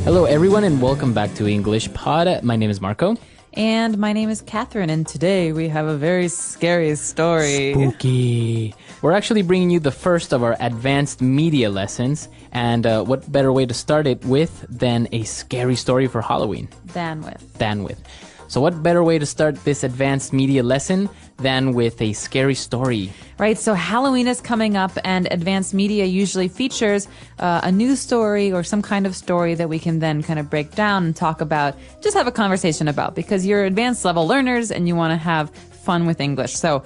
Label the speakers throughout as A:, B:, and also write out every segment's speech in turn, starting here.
A: Hello, everyone, and welcome back to English Pod. My name is Marco.
B: And my name is Catherine, and today we have a very scary story.
A: Spooky. We're actually bringing you the first of our advanced media lessons, and what better way to start it with than a scary story for Halloween?
B: Than with.
A: So what better way to start this advanced media lesson than with a scary story?
B: Right, so Halloween is coming up, and advanced media usually features a news story or some kind of story that we can then kind of break down and talk about, just have a conversation about, because you're advanced level learners and you want to have fun with English. So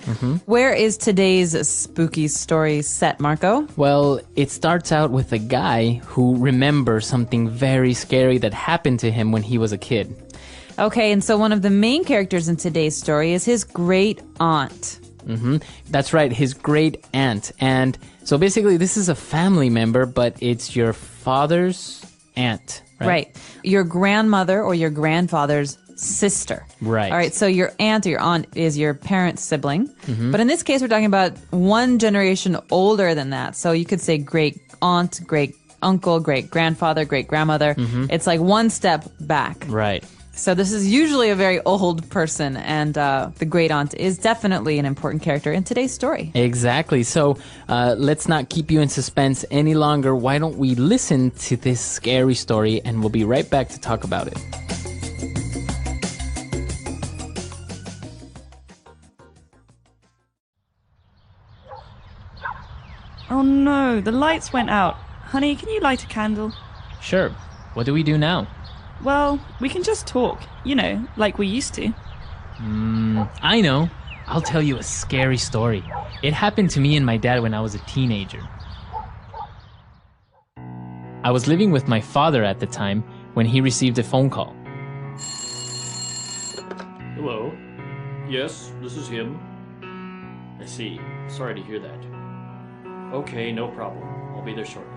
B: where is today's spooky story set, Marco?
A: Well, it starts out with a guy who remembers something very scary that happened to him when he was a kid.
B: Okay, and so one of the main characters in today's story is his great aunt.
A: That's right, his great aunt. And so basically this is a family member, but it's your father's aunt, right?
B: Right. Your grandmother or your grandfather's sister.
A: Right.
B: All right, so your aunt or your aunt is your parent's sibling. But in this case, we're talking about one generation older than that. So you could say great aunt, great uncle, great grandfather, great grandmother. It's like one step back.
A: Right.
B: So this is usually a very old person, and the great aunt is definitely an important character in today's story.
A: Exactly. So let's not keep you in suspense any longer. Why don't we listen to this scary story, and we'll be right back to talk about it.
C: Oh no, the lights went out. Honey, can you light a candle?
A: Sure. What do we do now?
C: Well, we can just talk, like we used to.
A: I know. I'll tell you a scary story. It happened to me and my dad when I was a teenager. I was living with my father at the time when he received a phone call.
D: Hello. Yes, this is him. I see. Sorry to hear that. Okay, no problem. I'll be there shortly.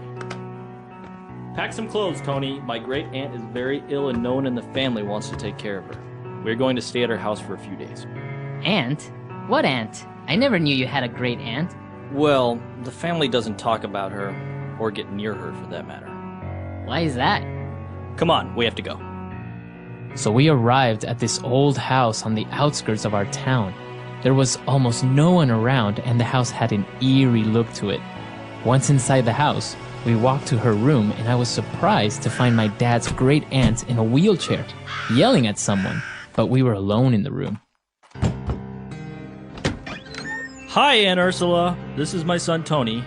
D: Pack some clothes, Tony. My great aunt is very ill and no one in the family wants to take care of her. We're going to stay at her house for a few days.
E: Aunt? What aunt? I never knew you had a great aunt.
D: Well, the family doesn't talk about her, or get near her for that matter.
E: Why is that?
D: Come on, we have to go.
A: So we arrived at this old house on the outskirts of our town. There was almost no one around, and the house had an eerie look to it. Once inside the house, we walked to her room, and I was surprised to find my dad's great aunt in a wheelchair, yelling at someone, but we were alone in the room.
D: Hi, Aunt Ursula. This is my son, Tony.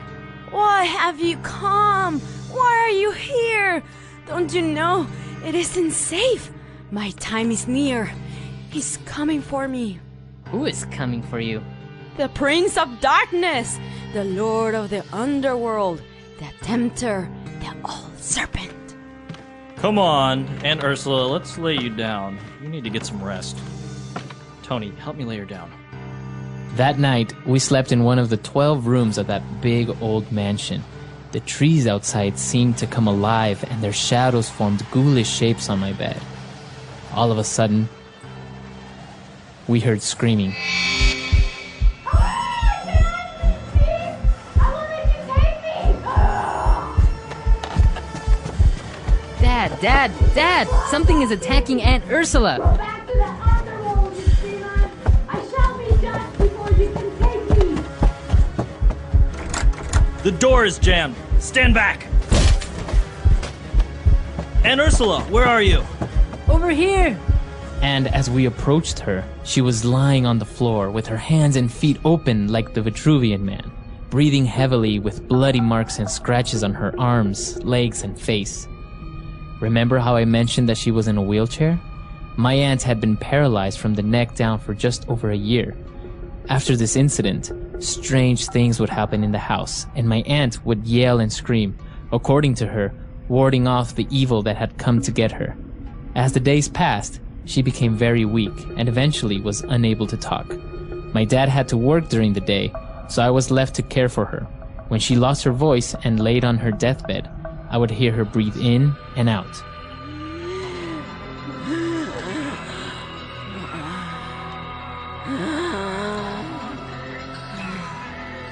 F: Why have you come? Why are you here? Don't you know it isn't safe? My time is near. He's coming for me.
E: Who is coming for you?
F: The Prince of Darkness, the Lord of the Underworld, the Tempter, the Old Serpent.
D: Come on, Aunt Ursula, let's lay you down. You need to get some rest. Tony, help me lay her down.
A: That night, we slept in one of the 12 rooms of that big old mansion. The trees outside seemed to come alive, and their shadows formed ghoulish shapes on my bed. All of a sudden, we heard screaming.
E: Dad! Something is attacking Aunt Ursula!
F: Go back to the underworld, you sinner! I shall be judged before you can take me!
D: The door is jammed. Stand back! Aunt Ursula, where are you?
E: Over here!
A: And as we approached her, she was lying on the floor with her hands and feet open like the Vitruvian Man, breathing heavily with bloody marks and scratches on her arms, legs, and face. Remember how I mentioned that she was in a wheelchair? My aunt had been paralyzed from the neck down for just over a year. After this incident, strange things would happen in the house, and my aunt would yell and scream, according to her, warding off the evil that had come to get her. As the days passed, she became very weak and eventually was unable to talk. My dad had to work during the day, so I was left to care for her. When she lost her voice and laid on her deathbed, I would hear her breathe in and out.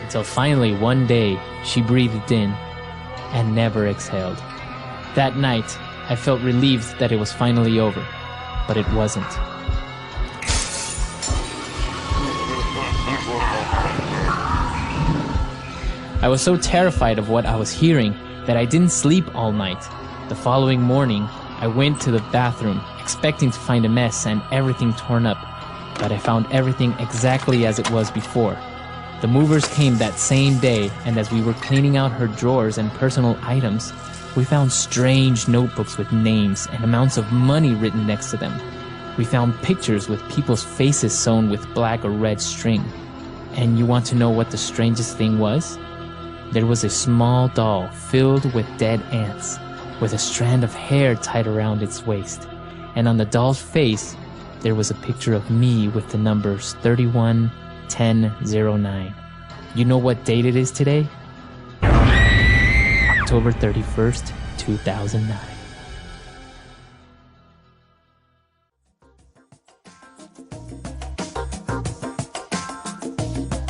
A: Until finally one day, she breathed in and never exhaled. That night, I felt relieved that it was finally over, but it wasn't. I was so terrified of what I was hearing that I didn't sleep all night. The following morning, I went to the bathroom, expecting to find a mess and everything torn up, but I found everything exactly as it was before. The movers came that same day, and as we were cleaning out her drawers and personal items, we found strange notebooks with names and amounts of money written next to them. We found pictures with people's faces sewn with black or red string. And you want to know what the strangest thing was? There was a small doll filled with dead ants, with a strand of hair tied around its waist. And on the doll's face, there was a picture of me with the numbers 311009. You know what date it is today? October 31st, 2009.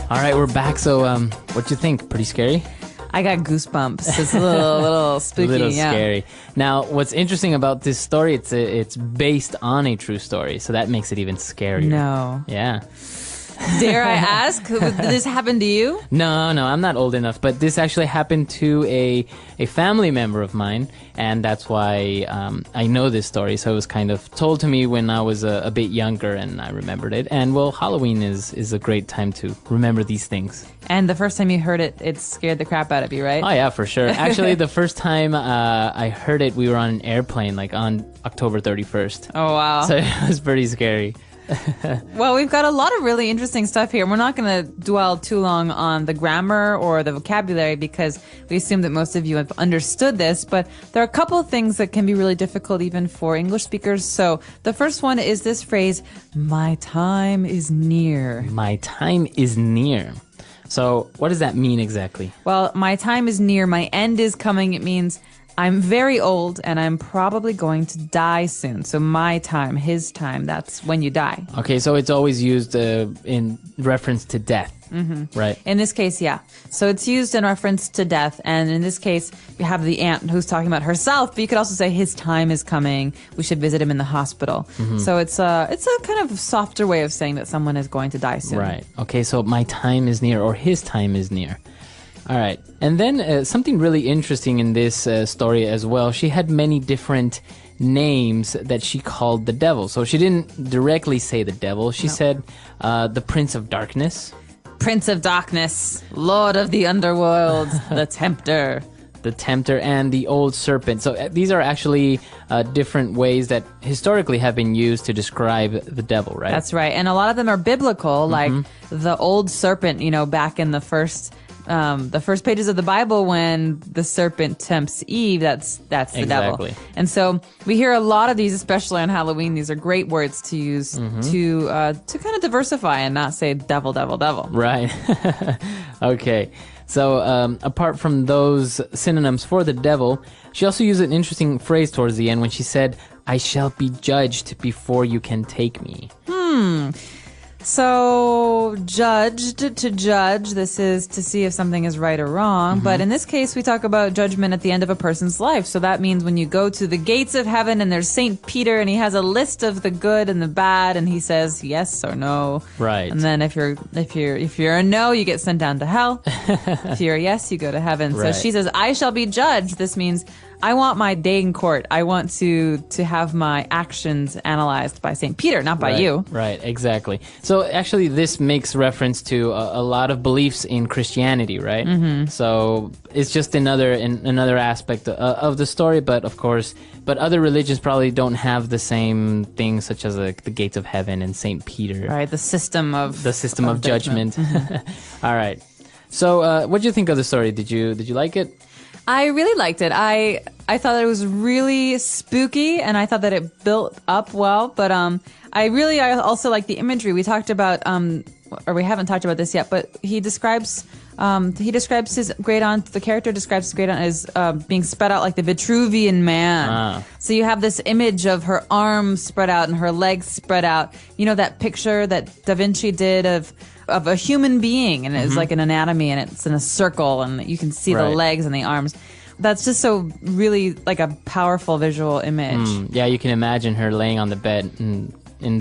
A: All right, we're back. So, what you think? Pretty scary?
B: I got goosebumps. It's a little spooky.
A: A little
B: yeah.
A: scary. Now, what's interesting about this story? It's based on a true story, so that makes it even scarier.
B: No.
A: Yeah.
B: Dare I ask? Did this happen to you?
A: No, I'm not old enough. But this actually happened to a family member of mine, and that's why I know this story. So it was kind of told to me when I was a bit younger, and I remembered it. And well, Halloween is a great time to remember these things.
B: And the first time you heard it, it scared the crap out of you, right?
A: Oh yeah, for sure. Actually, the first time I heard it, we were on an airplane, like on October 31st.
B: Oh, wow.
A: So it was pretty scary.
B: Well, we've got a lot of really interesting stuff here. We're not going to dwell too long on the grammar or the vocabulary because we assume that most of you have understood this, but there are a couple of things that can be really difficult even for English speakers. So the first one is this phrase, my time is near.
A: My time is near. So what does that mean exactly?
B: Well, my time is near. My end is coming. It means I'm very old and I'm probably going to die soon. So my time, his time, that's when you die.
A: Okay, so it's always used in reference to death, right?
B: In this case, yeah. So it's used in reference to death. And in this case, you have the aunt who's talking about herself, but you could also say his time is coming. We should visit him in the hospital. So it's a kind of softer way of saying that someone is going to die soon.
A: Right. Okay, so my time is near, or his time is near. All right. And then something really interesting in this story as well. She had many different names that she called the devil. So she didn't directly say the devil. She said the Prince of Darkness.
B: Prince of Darkness, Lord of the Underworld, the Tempter.
A: The Tempter and the Old Serpent. So these are actually different ways that historically have been used to describe the devil, right?
B: That's right. And a lot of them are biblical, like the Old Serpent, back in the first pages of the Bible when the serpent tempts Eve, that's the devil. And so we hear a lot of these, especially on Halloween. These are great words to use to kind of diversify and not say devil, devil, devil.
A: Right. Okay. So apart from those synonyms for the devil, she also used an interesting phrase towards the end when she said, I shall be judged before you can take me.
B: So, judged, to judge, this is to see if something is right or wrong. But in this case, we talk about judgment at the end of a person's life. So that means when you go to the gates of heaven and there's St. Peter and he has a list of the good and the bad and he says yes or no.
A: Right.
B: And then if you're a no, you get sent down to hell. If you're a yes, you go to heaven.
A: Right.
B: So she says, I shall be judged. This means I want my day in court. I want to have my actions analyzed by St. Peter, not by you.
A: Right, exactly. So actually this makes reference to a lot of beliefs in Christianity, right? So it's just another aspect of the story, but of course, other religions probably don't have the same things such as the gates of heaven and St. Peter.
B: Right, the system of
A: judgment. All right. So what did you think of the story? Did you like it?
B: I really liked it. I thought that it was really spooky, and I thought that it built up well. But I also like the imagery. We talked about, or we haven't talked about this yet, but he describes his great aunt. The character describes his great aunt as being spread out like the Vitruvian man. So you have this image of her arms spread out and her legs spread out. You know that picture that Da Vinci did of a human being, and it's like an anatomy, and it's in a circle, and you can see the legs and the arms. that's just so really like a powerful visual image.
A: Yeah, you can imagine her laying on the bed in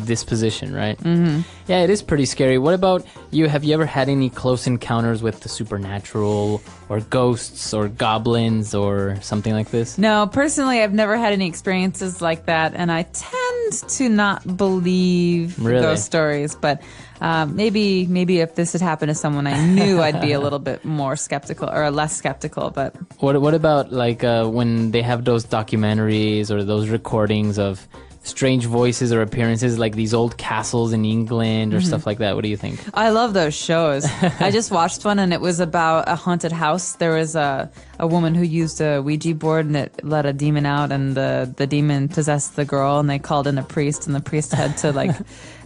A: this position, right? Mm-hmm. Yeah, it is pretty scary. What about you? Have you ever had any close encounters with the supernatural or ghosts or goblins or something like this?
B: No, personally, I've never had any experiences like that, and I tend to not believe
A: Really?
B: ghost stories. But maybe if this had happened to someone I knew, I'd be a little bit more skeptical or less skeptical. But
A: What about like when they have those documentaries or those recordings of strange voices or appearances, like these old castles in England or stuff like that? What do you think?
B: I love those shows. I just watched one, and it was about a haunted house. There was a woman who used a Ouija board, and it let a demon out, and the demon possessed the girl, and they called in a priest, and the priest had to like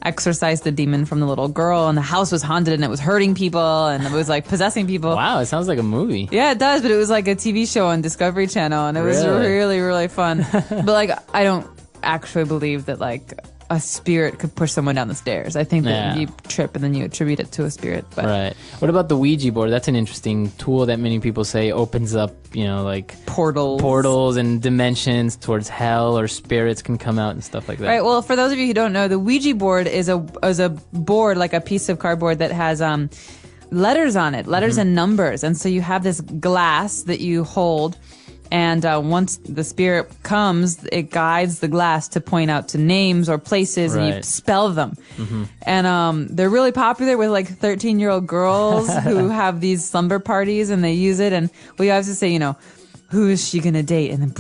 B: exorcise the demon from the little girl, and the house was haunted, and it was hurting people, and it was like possessing people.
A: Wow, it sounds like a movie.
B: Yeah, it does, but it was like a TV show on Discovery Channel, and it was
A: Really?
B: really, really fun. But like, I don't actually believe that like a spirit could push someone down the stairs. I think that
A: Yeah.
B: you trip and then you attribute it to a spirit. But
A: Right. What about the Ouija board? That's an interesting tool that many people say opens up, like portals and dimensions towards hell, or spirits can come out and stuff like that.
B: Right. Well, for those of you who don't know, the Ouija board is a board, like a piece of cardboard that has letters on it, letters and numbers, and so you have this glass that you hold. And once the spirit comes, it guides the glass to point out to names or places, and you
A: Right.
B: spell them. And they're really popular with like 13-year-old girls who have these slumber parties, and they use it. And we always have to say, who is she gonna date? And then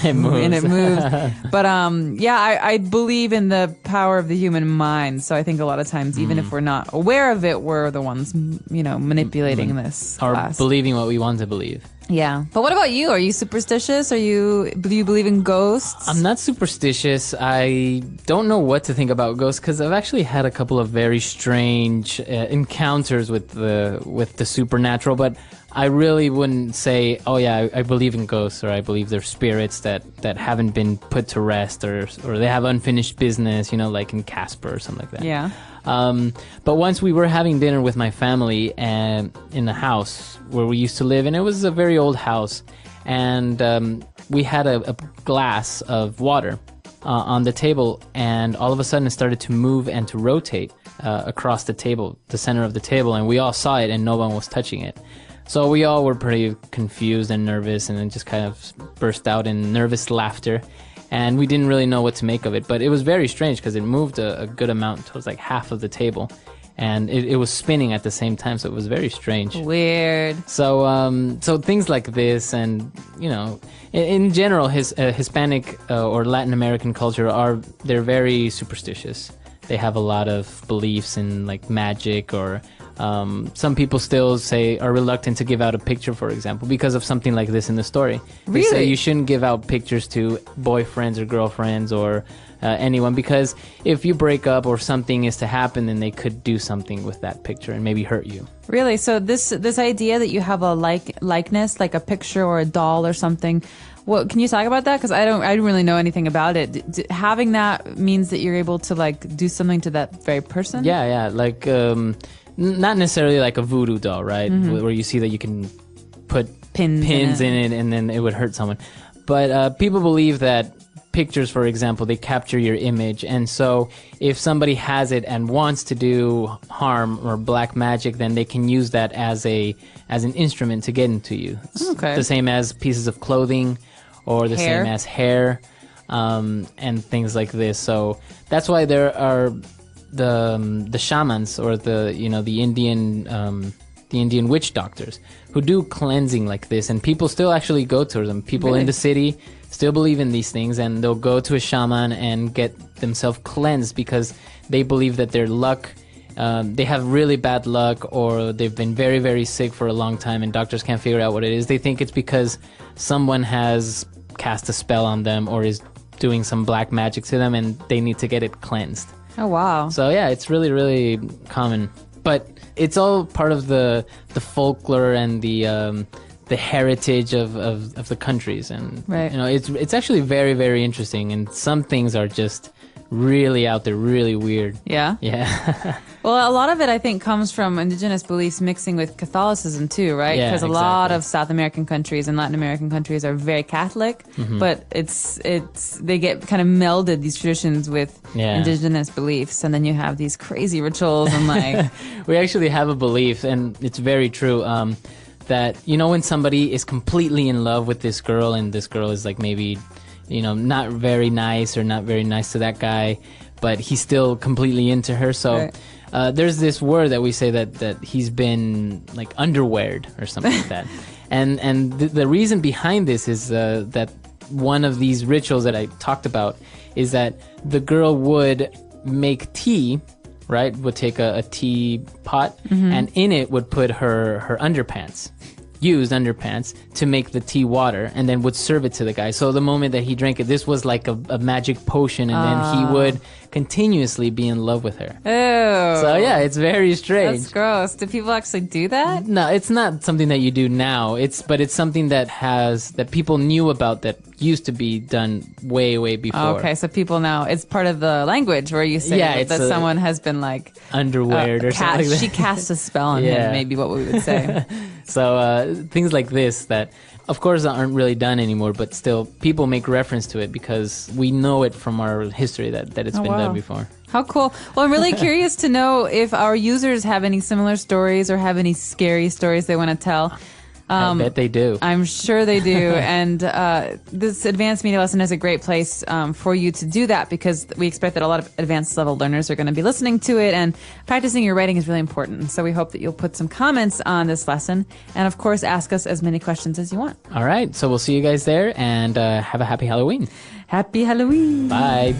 A: It moves.
B: and it moves. But I believe in the power of the human mind. So I think a lot of times, even if we're not aware of it, we're the ones, manipulating this
A: Or
B: glass.
A: believing what we want to believe.
B: Yeah. But what about you? Are you superstitious? Do you believe in ghosts?
A: I'm not superstitious. I don't know what to think about ghosts because I've actually had a couple of very strange encounters with the supernatural, but I really wouldn't say, oh yeah, I believe in ghosts, or I believe they're spirits that haven't been put to rest, or they have unfinished business, like in Casper or something like that.
B: Yeah.
A: But once we were having dinner with my family in the house where we used to live, and it was a very old house, and we had a glass of water on the table, and all of a sudden it started to move and to rotate across the table, the center of the table, and we all saw it, and no one was touching it. So we all were pretty confused and nervous, and then just kind of burst out in nervous laughter. And we didn't really know what to make of it, but it was very strange because it moved a good amount. It was like half of the table, and it was spinning at the same time, so it was very strange.
B: Weird.
A: So things like this, and in general, Hispanic or Latin American culture they're very superstitious. They have a lot of beliefs in like magic, or some people still are reluctant to give out a picture, for example, because of something like this in the story. They say you shouldn't give out pictures to boyfriends or girlfriends or anyone, because if you break up or something is to happen, then they could do something with that picture and maybe hurt you.
B: Really? So this idea that you have a likeness, like a picture or a doll or something. Well, can you talk about that? Because I don't really know anything about it. Having that means that you're able to like do something to that very person.
A: Yeah, like not necessarily like a voodoo doll, right? Where you see that you can put pins in it and then it would hurt someone. But people believe that pictures, for example, they capture your image, and so if somebody has it and wants to do harm or black magic, then they can use that as an instrument to get into you.
B: Okay.
A: The same as pieces of clothing, or the
B: Hair.
A: same as hair, and things like this. So that's why there are the shamans, or the Indian witch doctors who do cleansing like this, and people still actually go to them. People in the city still believe in these things, and they'll go to a shaman and get themselves cleansed because they believe that their luck, they have really bad luck, or they've been very, very sick for a long time and doctors can't figure out what it is. They think it's because someone has cast a spell on them or is doing some black magic to them, and they need to get it cleansed.
B: Oh, wow.
A: So yeah, it's really, really common. But it's all part of the folklore and the heritage of the countries, and
B: Right.
A: it's actually very, very interesting, and some things are just really out there, really weird.
B: Yeah?
A: Yeah.
B: Well, a lot of it, I think, comes from indigenous beliefs mixing with Catholicism, too, right?
A: Yeah,
B: Because a lot
A: exactly.
B: of South American countries and Latin American countries are very Catholic, but they get kind of melded, these traditions, with
A: Yeah.
B: indigenous beliefs, and then you have these crazy rituals and like,
A: We actually have a belief, and it's very true, that, when somebody is completely in love with this girl, and this girl is like maybe, not very nice or not very nice to that guy, but he's still completely into her. So
B: Right.
A: there's this word that we say that he's been like underweared or something like that. And the reason behind this is that one of these rituals that I talked about is that the girl would make tea, right? Would take a tea pot, and in it would put her underpants, used underpants, to make the tea water, and then would serve it to the guy. So the moment that he drank it, this was like a magic potion, and then he would continuously be in love with her.
B: oh,
A: So yeah, it's very strange.
B: that's gross. Do people actually do that?
A: No, it's not something that you do now. But it's something that people knew about, that used to be done way before.
B: Okay, so people now, it's part of the language where you say
A: Yeah,
B: that
A: it's
B: someone has been like,
A: Underweared or something like that.
B: she cast a spell on him,
A: Yeah.
B: maybe what we would say.
A: So things like this that, of course, aren't really done anymore, but still people make reference to it because we know it from our history that it's been done before.
B: How cool. Well, I'm really curious to know if our users have any similar stories or have any scary stories they want to tell.
A: I bet they do.
B: I'm sure they do. And this advanced media lesson is a great place for you to do that, because we expect that a lot of advanced level learners are going to be listening to it, and practicing your writing is really important. So we hope that you'll put some comments on this lesson, and of course ask us as many questions as you want.
A: All right. So we'll see you guys there, and have a happy Halloween.
B: Happy Halloween.
A: Bye.